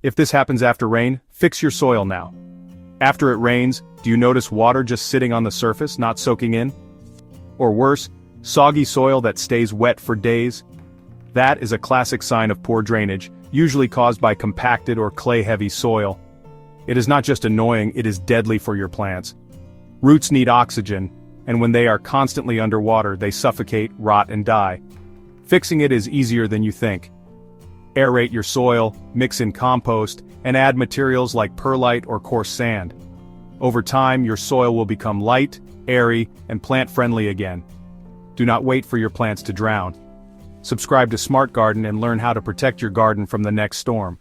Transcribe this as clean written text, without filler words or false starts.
If this happens after rain, fix your soil now. After it rains, do you notice water just sitting on the surface, not soaking in? Or worse, soggy soil that stays wet for days? That is a classic sign of poor drainage, usually caused by compacted or clay-heavy soil. It is not just annoying, it is deadly for your plants. Roots need oxygen, and when they are constantly underwater, they suffocate, rot, and die. Fixing it is easier than you think. Aerate your soil, mix in compost, and add materials like perlite or coarse sand. Over time, your soil will become light, airy, and plant-friendly again. Do not wait for your plants to drown. Subscribe to Smart Garden and learn how to protect your garden from the next storm.